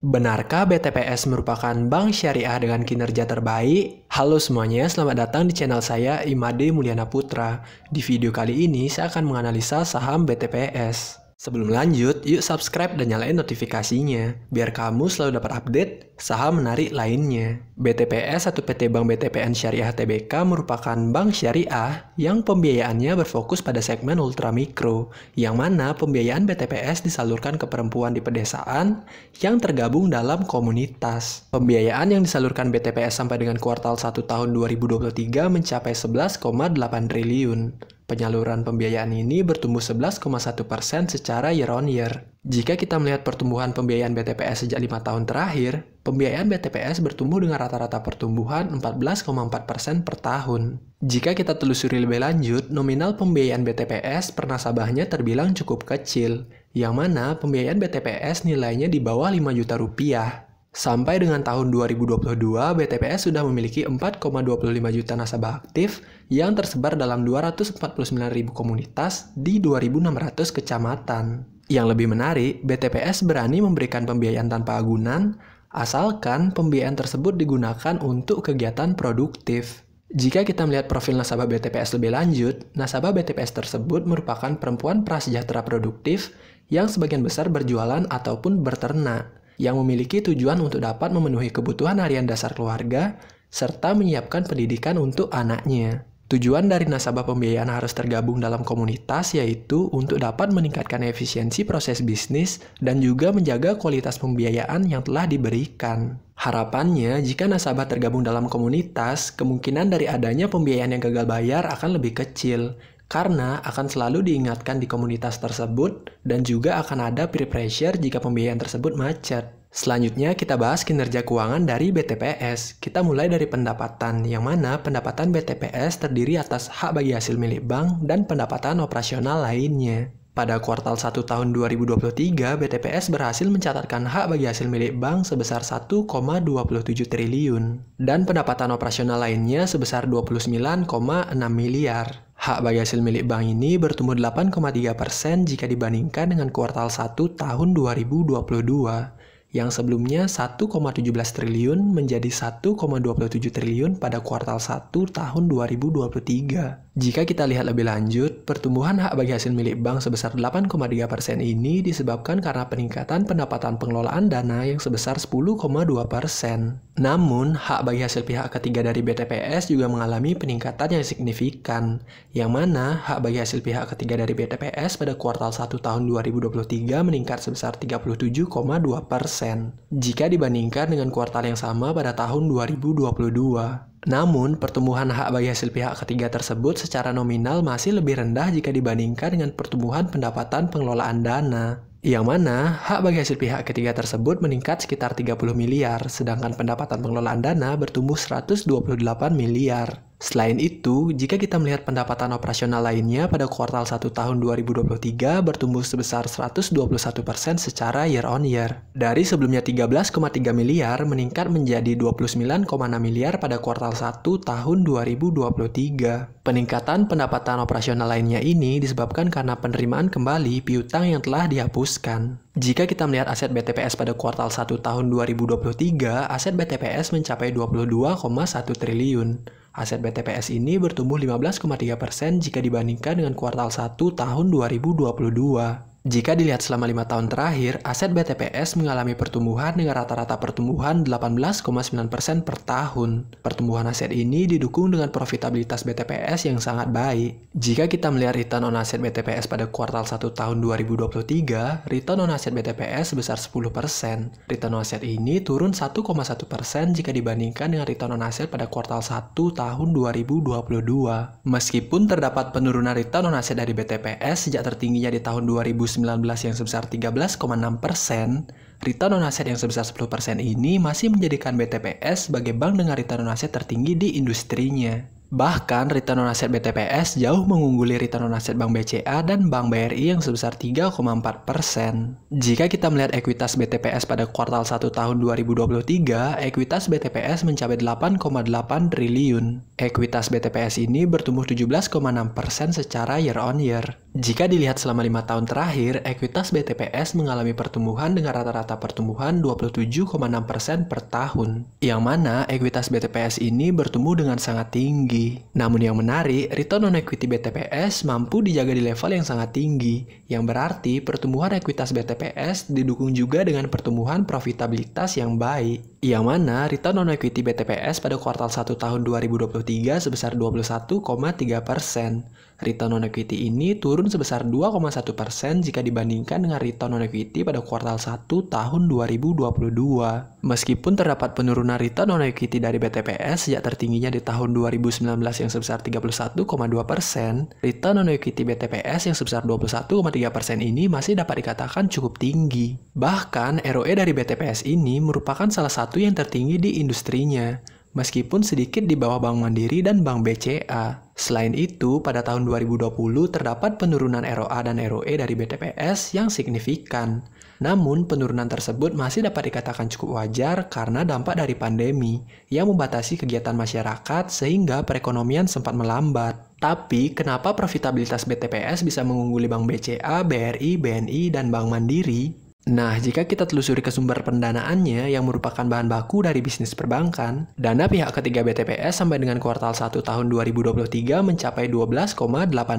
Benarkah BTPS merupakan bank syariah dengan kinerja terbaik? Halo semuanya, selamat datang di channel saya Imade Mulyana Putra. Di video kali ini saya akan menganalisa saham BTPS. Sebelum lanjut, yuk subscribe dan nyalain notifikasinya, biar kamu selalu dapat update saham menarik lainnya. BTPS atau PT Bank BTPN Syariah Tbk merupakan bank syariah yang pembiayaannya berfokus pada segmen ultramikro, yang mana pembiayaan BTPS disalurkan ke perempuan di pedesaan yang tergabung dalam komunitas. Pembiayaan yang disalurkan BTPS sampai dengan kuartal 1 tahun 2023 mencapai 11,8 triliun. Penyaluran pembiayaan ini bertumbuh 11,1% secara year on year. Jika kita melihat pertumbuhan pembiayaan BTPS sejak 5 tahun terakhir, pembiayaan BTPS bertumbuh dengan rata-rata pertumbuhan 14,4% per tahun. Jika kita telusuri lebih lanjut, nominal pembiayaan BTPS per nasabahnya terbilang cukup kecil, yang mana pembiayaan BTPS nilainya di bawah 5 juta rupiah. Sampai dengan tahun 2022, BTPS sudah memiliki 4,25 juta nasabah aktif yang tersebar dalam 249.000 komunitas di 2.600 kecamatan. Yang lebih menarik, BTPS berani memberikan pembiayaan tanpa agunan, asalkan pembiayaan tersebut digunakan untuk kegiatan produktif. Jika kita melihat profil nasabah BTPS lebih lanjut, nasabah BTPS tersebut merupakan perempuan prasejahtera produktif yang sebagian besar berjualan ataupun berternak, yang memiliki tujuan untuk dapat memenuhi kebutuhan harian dasar keluarga, serta menyiapkan pendidikan untuk anaknya. Tujuan dari nasabah pembiayaan harus tergabung dalam komunitas, yaitu untuk dapat meningkatkan efisiensi proses bisnis dan juga menjaga kualitas pembiayaan yang telah diberikan. Harapannya, jika nasabah tergabung dalam komunitas, kemungkinan dari adanya pembiayaan yang gagal bayar akan lebih kecil, karena akan selalu diingatkan di komunitas tersebut dan juga akan ada peer pressure jika pembiayaan tersebut macet. Selanjutnya kita bahas kinerja keuangan dari BTPS. Kita mulai dari pendapatan, yang mana pendapatan BTPS terdiri atas hak bagi hasil milik bank dan pendapatan operasional lainnya. Pada kuartal 1 tahun 2023, BTPS berhasil mencatatkan hak bagi hasil milik bank sebesar 1,27 triliun dan pendapatan operasional lainnya sebesar 29,6 miliar. Hak bagi hasil milik bank ini bertumbuh 8,3% jika dibandingkan dengan kuartal 1 tahun 2022, yang sebelumnya 1,17 triliun menjadi 1,27 triliun pada kuartal 1 tahun 2023. Jika kita lihat lebih lanjut, pertumbuhan hak bagi hasil milik bank sebesar 8,3% ini disebabkan karena peningkatan pendapatan pengelolaan dana yang sebesar 10,2%. Namun, hak bagi hasil pihak ketiga dari BTPS juga mengalami peningkatan yang signifikan, yang mana hak bagi hasil pihak ketiga dari BTPS pada kuartal 1 tahun 2023 meningkat sebesar 37,2% jika dibandingkan dengan kuartal yang sama pada tahun 2022. Namun, pertumbuhan hak bagi hasil pihak ketiga tersebut secara nominal masih lebih rendah jika dibandingkan dengan pertumbuhan pendapatan pengelolaan dana, yang mana hak bagi hasil pihak ketiga tersebut meningkat sekitar 30 miliar, sedangkan pendapatan pengelolaan dana bertumbuh 128 miliar. Selain itu, jika kita melihat pendapatan operasional lainnya pada kuartal 1 tahun 2023 bertumbuh sebesar 121% secara year on year. Dari sebelumnya 13,3 miliar meningkat menjadi 29,6 miliar pada kuartal 1 tahun 2023. Peningkatan pendapatan operasional lainnya ini disebabkan karena penerimaan kembali piutang yang telah dihapuskan. Jika kita melihat aset BTPS pada kuartal 1 tahun 2023, aset BTPS mencapai 22,1 triliun. Aset BTPS ini bertumbuh 15,3% jika dibandingkan dengan kuartal 1 tahun 2022. Jika dilihat selama 5 tahun terakhir, aset BTPS mengalami pertumbuhan dengan rata-rata pertumbuhan 18,9% per tahun. Pertumbuhan aset ini didukung dengan profitabilitas BTPS yang sangat baik. Jika kita melihat return on aset BTPS pada kuartal 1 tahun 2023, return on aset BTPS sebesar 10%. Return on aset ini turun 1,1% jika dibandingkan dengan return on aset pada kuartal 1 tahun 2022. Meskipun terdapat penurunan return on aset dari BTPS sejak tertingginya di tahun 2019 yang sebesar 13,6%, return on aset yang sebesar 10% ini masih menjadikan BTPS sebagai bank dengan return on aset tertinggi di industrinya. Bahkan, return on aset BTPS jauh mengungguli return on aset Bank BCA dan Bank BRI yang sebesar 3,4%. Jika kita melihat ekuitas BTPS pada kuartal 1 tahun 2023, ekuitas BTPS mencapai 8,8 triliun. Ekuitas BTPS ini bertumbuh 17,6% secara year on year. Jika dilihat selama 5 tahun terakhir, ekuitas BTPS mengalami pertumbuhan dengan rata-rata pertumbuhan 27,6% per tahun. Yang mana ekuitas BTPS ini bertumbuh dengan sangat tinggi. Namun yang menarik, return on equity BTPS mampu dijaga di level yang sangat tinggi, yang berarti pertumbuhan ekuitas BTPS didukung juga dengan pertumbuhan profitabilitas yang baik. Yang mana return on equity BTPS pada kuartal 1 tahun 2023 sebesar 21,3%. Return on equity ini turun sebesar 2,1% jika dibandingkan dengan return on equity pada kuartal 1 tahun 2022. Meskipun terdapat penurunan return on equity dari BTPS sejak tertingginya di tahun 2019 yang sebesar 31,2%, return on equity BTPS yang sebesar 21,3% ini masih dapat dikatakan cukup tinggi. Bahkan ROE dari BTPS ini merupakan salah satu yang tertinggi di industrinya, meskipun sedikit di bawah Bank Mandiri dan Bank BCA. Selain itu, pada tahun 2020 terdapat penurunan ROA dan ROE dari BTPS yang signifikan. Namun, penurunan tersebut masih dapat dikatakan cukup wajar karena dampak dari pandemi yang membatasi kegiatan masyarakat sehingga perekonomian sempat melambat. Tapi, kenapa profitabilitas BTPS bisa mengungguli Bank BCA, BRI, BNI, dan Bank Mandiri? Nah, jika kita telusuri ke sumber pendanaannya yang merupakan bahan baku dari bisnis perbankan, dana pihak ketiga BTPS sampai dengan kuartal 1 tahun 2023 mencapai 12,8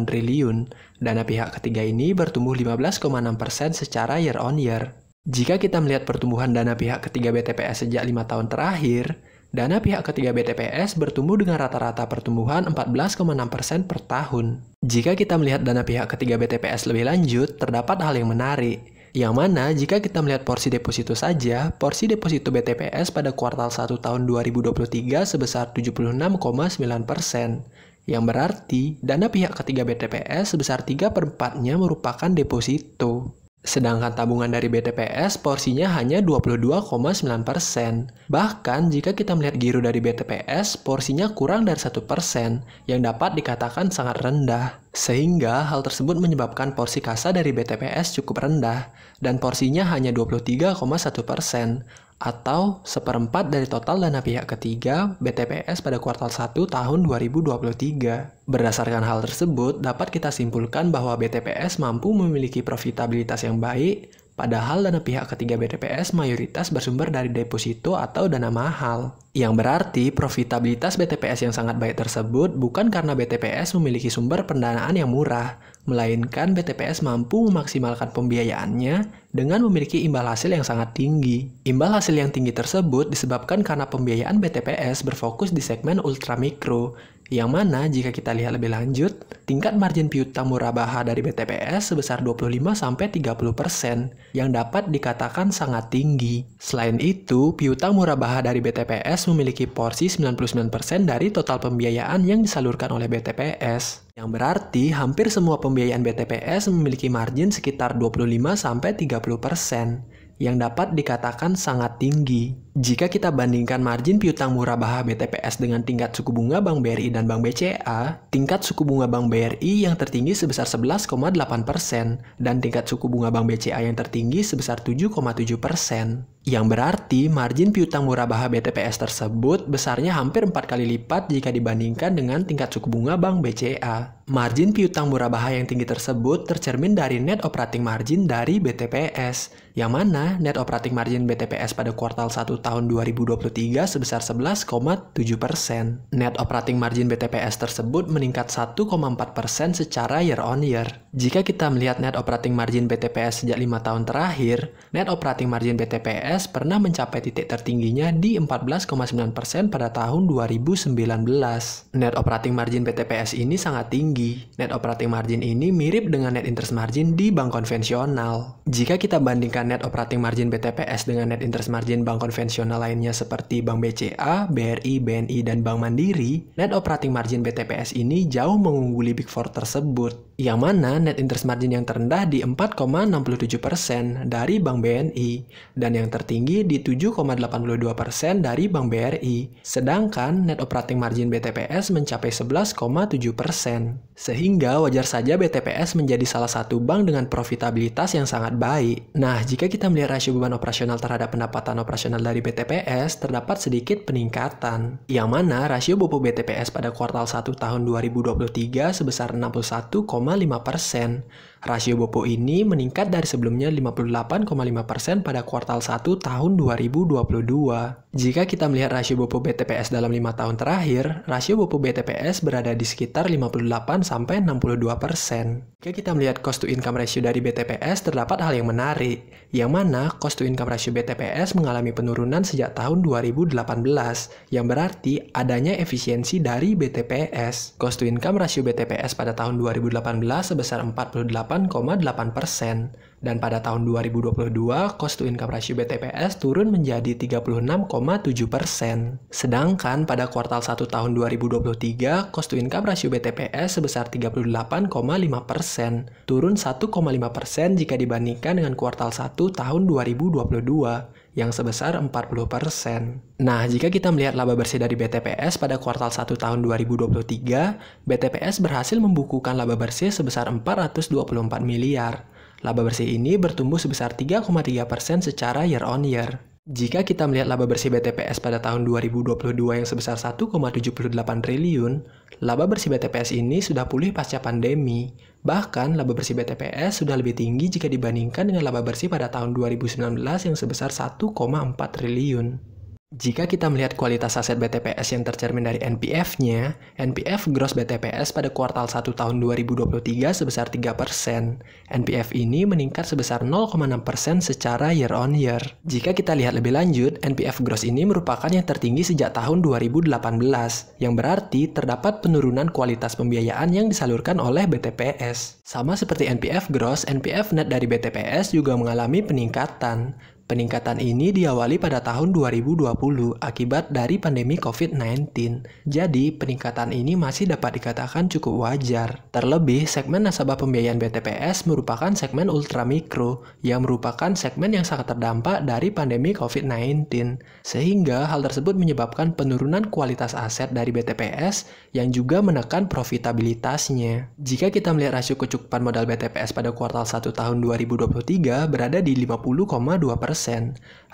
triliun. Dana pihak ketiga ini bertumbuh 15,6% secara year on year. Jika kita melihat pertumbuhan dana pihak ketiga BTPS sejak 5 tahun terakhir, dana pihak ketiga BTPS bertumbuh dengan rata-rata pertumbuhan 14,6% per tahun. Jika kita melihat dana pihak ketiga BTPS lebih lanjut, terdapat hal yang menarik. Yang mana jika kita melihat porsi deposito saja, porsi deposito BTPS pada kuartal 1 tahun 2023 sebesar 76,9%. Yang berarti dana pihak ketiga BTPS sebesar 3/4-nya merupakan deposito. Sedangkan tabungan dari BTPS porsinya hanya 22,9%. Bahkan jika kita melihat giro dari BTPS, porsinya kurang dari 1%, yang dapat dikatakan sangat rendah. Sehingga hal tersebut menyebabkan porsi kasa dari BTPS cukup rendah, dan porsinya hanya 23,1%, atau 1/4 dari total dana pihak ketiga BTPS pada kuartal 1 tahun 2023. Berdasarkan hal tersebut, dapat kita simpulkan bahwa BTPS mampu memiliki profitabilitas yang baik, padahal dana pihak ketiga BTPS mayoritas bersumber dari deposito atau dana mahal. Yang berarti profitabilitas BTPS yang sangat baik tersebut bukan karena BTPS memiliki sumber pendanaan yang murah, melainkan BTPS mampu memaksimalkan pembiayaannya dengan memiliki imbal hasil yang sangat tinggi. Imbal hasil yang tinggi tersebut disebabkan karena pembiayaan BTPS berfokus di segmen ultramikro, yang mana jika kita lihat lebih lanjut, tingkat margin piutang murabaha dari BTPS sebesar 25-30%, yang dapat dikatakan sangat tinggi. Selain itu, piutang murabaha dari BTPS memiliki porsi 99% dari total pembiayaan yang disalurkan oleh BTPS. Yang berarti hampir semua pembiayaan BTPS memiliki margin sekitar 25-30%, yang dapat dikatakan sangat tinggi. Jika kita bandingkan margin piutang murabaha BTPS dengan tingkat suku bunga Bank BRI dan Bank BCA, tingkat suku bunga Bank BRI yang tertinggi sebesar 11,8% dan tingkat suku bunga Bank BCA yang tertinggi sebesar 7,7%. Yang berarti margin piutang murabaha BTPS tersebut besarnya hampir 4 kali lipat jika dibandingkan dengan tingkat suku bunga Bank BCA. Margin piutang murabaha yang tinggi tersebut tercermin dari net operating margin dari BTPS, yang mana net operating margin BTPS pada kuartal 1 tahun 2023 sebesar 11,7%. Net operating margin BTPS tersebut meningkat 1,4% secara year on year. Jika kita melihat net operating margin BTPS sejak 5 tahun terakhir, net operating margin BTPS pernah mencapai titik tertingginya di 14,9% pada tahun 2019. Net operating margin BTPS ini sangat tinggi. Net operating margin ini mirip dengan net interest margin di bank konvensional. Jika kita bandingkan net operating margin BTPS dengan net interest margin bank konvensional lainnya seperti Bank BCA, BRI, BNI, dan Bank Mandiri, net operating margin BTPS ini jauh mengungguli Big Four tersebut. Yang mana net interest margin yang terendah di 4,67% dari Bank BNI, dan yang tertinggi di 7,82% dari Bank BRI. Sedangkan net operating margin BTPS mencapai 11,7%. Sehingga wajar saja BTPS menjadi salah satu bank dengan profitabilitas yang sangat baik. Nah, jika kita melihat rasio beban operasional terhadap pendapatan operasional dari BTPS terdapat sedikit peningkatan, yang mana rasio BOPO BTPS pada kuartal 1 tahun 2023 sebesar 61,5%. Rasio BOPO ini meningkat dari sebelumnya 58,5% pada kuartal 1 tahun 2022. Jika kita melihat rasio BOPO BTPS dalam 5 tahun terakhir, rasio BOPO BTPS berada di sekitar 58-62%. Jika kita melihat cost to income ratio dari BTPS, terdapat hal yang menarik, yang mana cost to income ratio BTPS mengalami penurunan sejak tahun 2018, yang berarti adanya efisiensi dari BTPS. Cost to income ratio BTPS pada tahun 2018 sebesar 48,8%, dan pada tahun 2022, cost to income ratio BTPS turun menjadi 36,7%. Sedangkan pada kuartal 1 tahun 2023, cost to income ratio BTPS sebesar 38,5%, turun 1,5% jika dibandingkan dengan kuartal 1 tahun 2022, yang sebesar 40%. Nah, jika kita melihat laba bersih dari BTPS pada kuartal 1 tahun 2023, BTPS berhasil membukukan laba bersih sebesar 424 miliar. Laba bersih ini bertumbuh sebesar 3,3% secara year on year. Jika kita melihat laba bersih BTPS pada tahun 2022 yang sebesar 1,78 triliun, laba bersih BTPS ini sudah pulih pasca pandemi. Bahkan, laba bersih BTPS sudah lebih tinggi jika dibandingkan dengan laba bersih pada tahun 2019 yang sebesar 1,4 triliun. Jika kita melihat kualitas aset BTPS yang tercermin dari NPF-nya, NPF gross BTPS pada kuartal 1 tahun 2023 sebesar 3%. NPF ini meningkat sebesar 0,6% secara year on year. Jika kita lihat lebih lanjut, NPF gross ini merupakan yang tertinggi sejak tahun 2018, yang berarti terdapat penurunan kualitas pembiayaan yang disalurkan oleh BTPS. Sama seperti NPF gross, NPF net dari BTPS juga mengalami peningkatan. Peningkatan ini diawali pada tahun 2020 akibat dari pandemi COVID-19. Jadi, peningkatan ini masih dapat dikatakan cukup wajar. Terlebih, segmen nasabah pembiayaan BTPS merupakan segmen ultramikro yang merupakan segmen yang sangat terdampak dari pandemi COVID-19. Sehingga hal tersebut menyebabkan penurunan kualitas aset dari BTPS yang juga menekan profitabilitasnya. Jika kita melihat rasio kecukupan modal BTPS pada kuartal 1 tahun 2023 berada di 50,2%.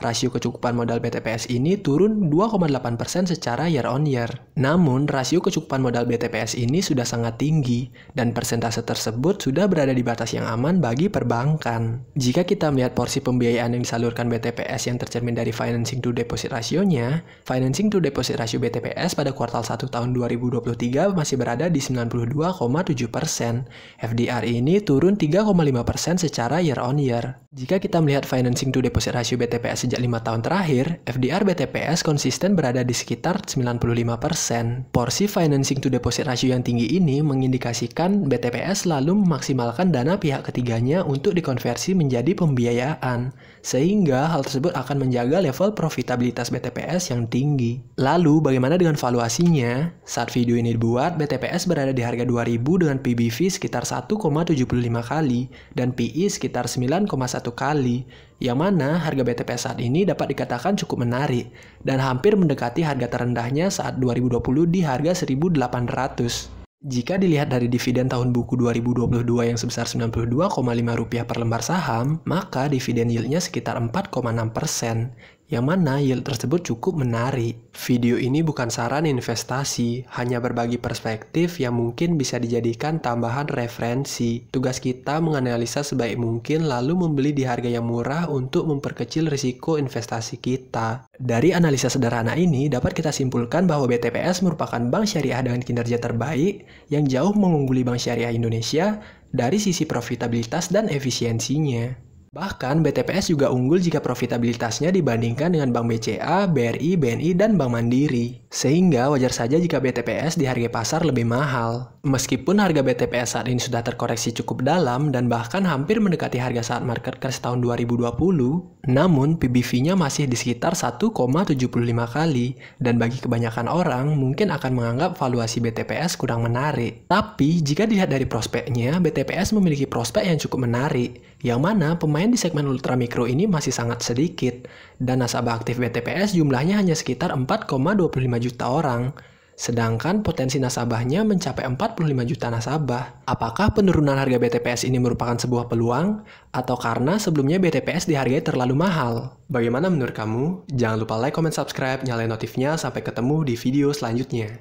Rasio kecukupan modal BTPS ini turun 2,8% secara year on year. Namun, rasio kecukupan modal BTPS ini sudah sangat tinggi, dan persentase tersebut sudah berada di batas yang aman bagi perbankan. Jika kita melihat porsi pembiayaan yang disalurkan BTPS yang tercermin dari financing to deposit rasionya, financing to deposit rasio BTPS pada kuartal 1 tahun 2023 masih berada di 92,7%. FDR ini turun 3,5% secara year on year. Jika kita melihat financing to deposit rasio BTPS sejak 5 tahun terakhir, FDR BTPS konsisten berada di sekitar 95%. Porsi financing to deposit rasio yang tinggi ini mengindikasikan BTPS selalu memaksimalkan dana pihak ketiganya untuk dikonversi menjadi pembiayaan, sehingga hal tersebut akan menjaga level profitabilitas BTPS yang tinggi. Lalu, bagaimana dengan valuasinya? Saat video ini dibuat, BTPS berada di harga 2.000 dengan PBV sekitar 1,75 kali dan PE sekitar 9,1 kali. Yang mana harga BTPS saat ini dapat dikatakan cukup menarik dan hampir mendekati harga terendahnya saat 2020 di harga 1.800. Jika dilihat dari dividen tahun buku 2022 yang sebesar Rp92,5 per lembar saham, maka dividen yieldnya sekitar 4,6%. Yang mana yield tersebut cukup menarik. Video ini bukan saran investasi, hanya berbagi perspektif yang mungkin bisa dijadikan tambahan referensi. Tugas kita menganalisa sebaik mungkin lalu membeli di harga yang murah untuk memperkecil risiko investasi kita. Dari analisa sederhana ini dapat kita simpulkan bahwa BTPS merupakan bank syariah dengan kinerja terbaik yang jauh mengungguli bank syariah Indonesia dari sisi profitabilitas dan efisiensinya. Bahkan, BTPS juga unggul jika profitabilitasnya dibandingkan dengan Bank BCA, BRI, BNI, dan Bank Mandiri. Sehingga wajar saja jika BTPS dihargai pasar lebih mahal. Meskipun harga BTPS saat ini sudah terkoreksi cukup dalam dan bahkan hampir mendekati harga saat market crash tahun 2020, namun PBV-nya masih di sekitar 1,75 kali, dan bagi kebanyakan orang mungkin akan menganggap valuasi BTPS kurang menarik. Tapi, jika dilihat dari prospeknya, BTPS memiliki prospek yang cukup menarik, yang mana pemain di segmen ultramikro ini masih sangat sedikit, dan nasabah aktif BTPS jumlahnya hanya sekitar 4,25 juta orang. Sedangkan potensi nasabahnya mencapai 45 juta nasabah. Apakah penurunan harga BTPS ini merupakan sebuah peluang? Atau karena sebelumnya BTPS dihargai terlalu mahal? Bagaimana menurut kamu? Jangan lupa like, comment, subscribe, nyalain notifnya. Sampai ketemu di video selanjutnya.